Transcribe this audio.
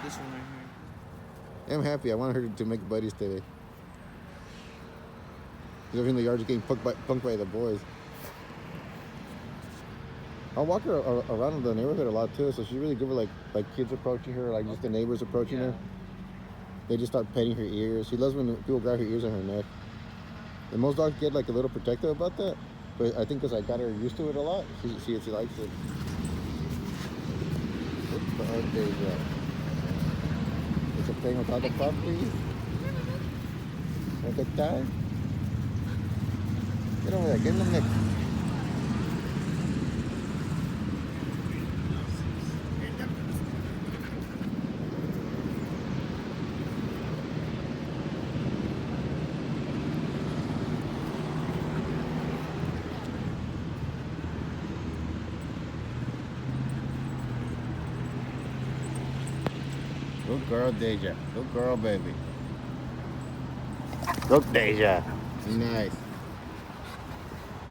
This one right I'm happy. I want her to make buddies today. Because everything in the yard's getting punked by the boys. I'll walk her around the neighborhood a lot too, so she's really good with like kids approaching her, like just the neighbors approaching her. They just start petting her ears. She loves when people grab her ears and her neck. And most dogs get like a little protective about that, but I think because I got her used to it a lot, she likes it. What's the hard day yet? Is it playing without the puppy? Have a good time? Get over there, get in the mix. Good girl, Dajá. Good girl, baby. Good Dajá. Nice.